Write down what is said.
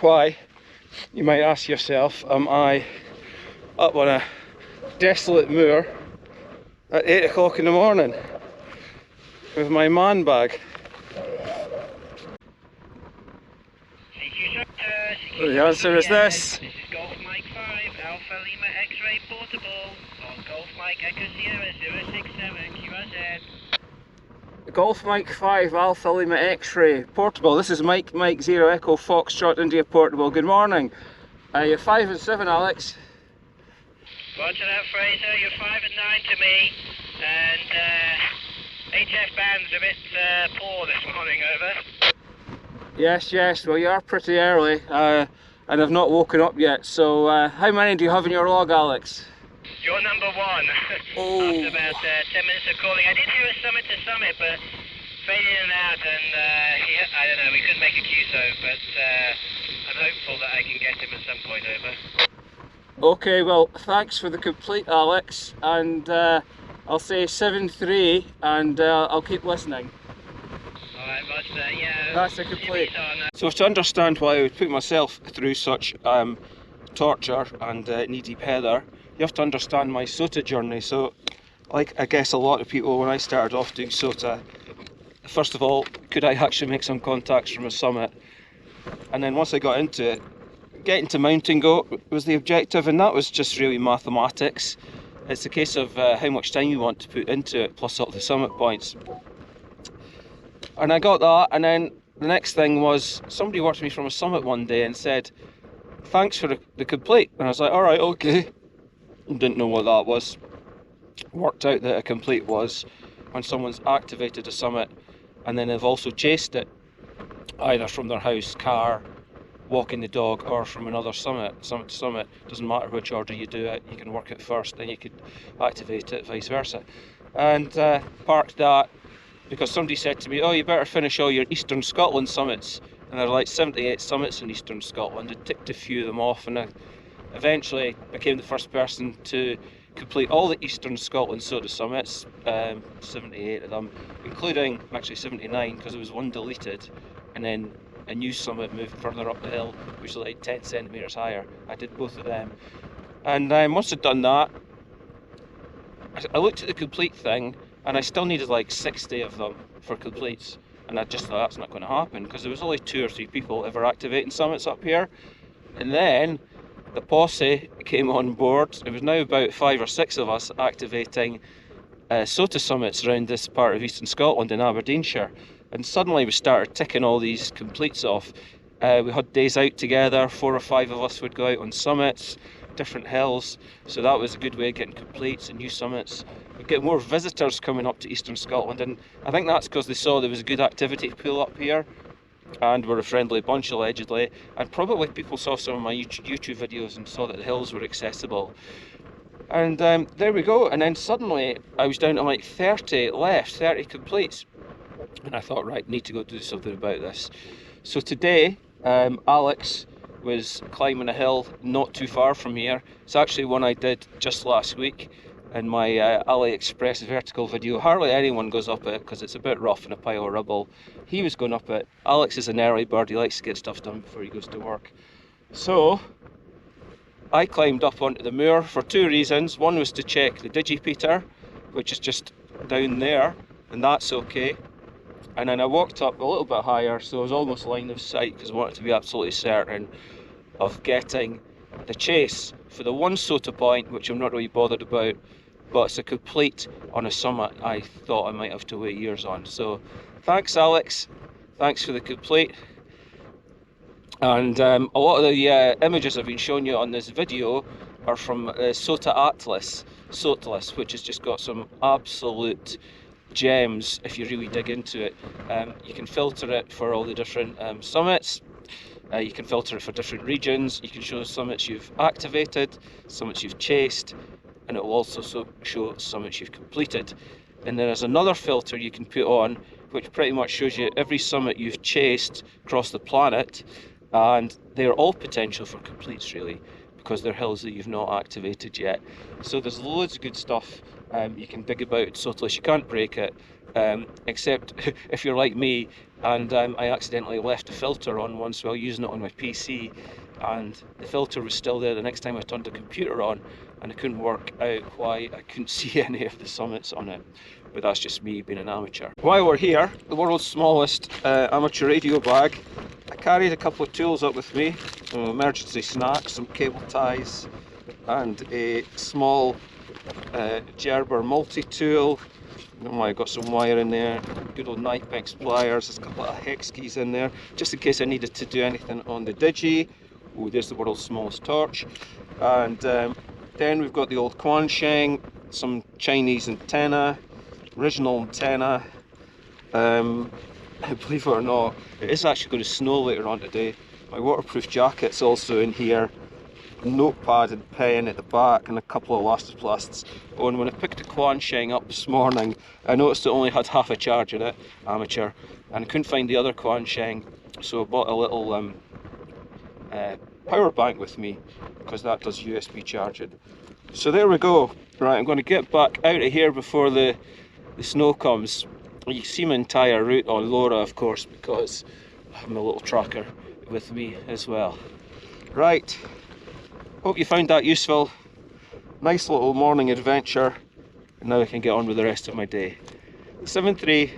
why, you might ask yourself, am I up on a desolate moor at 8 o'clock in the morning with my man bag? The answer is this. This is Golf Mike 5, Alpha Lima X-Ray Portable, on Golf Mike Echo Sierra 067 QRZ. Golf Mike 5 Alpha Lima X-Ray Portable. This is Mike 0 Echo Foxtrot India Portable. Good morning. You're 5 and 7, Alex. Roger that, Fraser. You're 5 and 9 to me, and HF band's a bit poor this morning, over. Yes, well you are pretty early and I've not woken up yet, so how many do you have in your log, Alex? You're number 1. Oh. After about 10 minutes of calling. I did hear a summit to summit, but faded in and out, and I don't know, we couldn't make a QSO, but I'm hopeful that I can get him at some point, over. Okay, well thanks for the complete, Alex, and I'll say 7-3 and I'll keep listening. Alright, roger that, yeah. That's a complete. So to understand why I would put myself through such torture and knee-deep heather, you have to understand my SOTA journey. So, like I guess a lot of people, when I started off doing SOTA, first of all, could I actually make some contacts from a summit? And then once I got into it, getting to mountain goat was the objective, and that was just really mathematics. It's a case of how much time you want to put into it, plus all the summit points. And I got that, and then the next thing was somebody worked with me from a summit one day and said, thanks for the complete. And I was like, alright, okay. Didn't know what that was. Worked out that a complete was when someone's activated a summit and then they've also chased it, either from their house, car, walking the dog, or from another summit to summit. Doesn't matter which order you do it, you can work it first, then you could activate it, vice versa. And parked that because somebody said to me, oh, you better finish all your Eastern Scotland summits. And there are like 78 summits in Eastern Scotland. I ticked a few of them off, and I eventually became the first person to complete all the Eastern Scotland SOTA summits, 78 of them, including actually 79, because there was one deleted, and then a new summit moved further up the hill, which is like 10 centimetres higher. I did both of them. And once I'd done that, I looked at the complete thing, and I still needed like 60 of them for completes. And I just thought that's not going to happen, because there was only 2 or 3 people ever activating summits up here. And then the posse came on board. It was now about 5 or 6 of us activating SOTA summits around this part of Eastern Scotland in Aberdeenshire. And suddenly we started ticking all these completes off. We had days out together, 4 or 5 of us would go out on summits, different hills. So that was a good way of getting completes and new summits. We get more visitors coming up to Eastern Scotland, and I think that's because they saw there was a good activity pool up here, and we're a friendly bunch allegedly, and probably people saw some of my YouTube videos and saw that the hills were accessible. And there we go, and then suddenly I was down to like 30 left, 30 completes, and I thought, right, need to go do something about this. So today, Alex was climbing a hill not too far from here. It's actually one I did just last week in my AliExpress vertical video. Hardly anyone goes up it because it's a bit rough and a pile of rubble. He was going up it. Alex is an early bird, he likes to get stuff done before he goes to work. So I climbed up onto the moor for 2 reasons. One was to check the digipeater, which is just down there, and that's okay. And then I walked up a little bit higher, so I was almost line of sight because I wanted to be absolutely certain of getting the chase for the one SOTA point, which I'm not really bothered about, but it's a complete on a summit I thought I might have to wait years on. So thanks, Alex, thanks for the complete. And a lot of the images I've been showing you on this video are from SOTA Atlas, SOTAless, which has just got some absolute gems if you really dig into it. You can filter it for all the different summits. You can filter it for different regions. You can show summits you've activated, summits you've chased, and it will also show summits you've completed. And then there's another filter you can put on which pretty much shows you every summit you've chased across the planet, and they're all potential for completes really, because they're hills that you've not activated yet. So there's loads of good stuff you can dig about SOTAless. You can't break it, except if you're like me, and I accidentally left the filter on once while using it on my PC, and the filter was still there the next time I turned the computer on, and I couldn't work out why I couldn't see any of the summits on it. But that's just me being an amateur. While we're here, the world's smallest amateur radio bag, I carried a couple of tools up with me, some emergency snacks, some cable ties, and a small Gerber multi-tool. I got some wire in there, good old knife X pliers, there's a couple of hex keys in there, just in case I needed to do anything on the digi. Oh, there's the world's smallest torch. And then we've got the old Quan Sheng, some Chinese antenna, original antenna. Believe it or not, it is actually going to snow later on today. My waterproof jacket's also in here. Notepad and pen at the back, and a couple of elastoplasts. Oh, and when I picked the Quan Sheng up this morning, I noticed it only had half a charge in it, amateur, and I couldn't find the other Quan Sheng, so I bought a little power bank with me, because that does USB charging. So there we go. Right, I'm going to get back out of here before the snow comes. You can see my entire route on Laura, of course, because I have my little tracker with me as well. Right. Hope you found that useful. Nice little morning adventure, and now I can get on with the rest of my day. 7-3.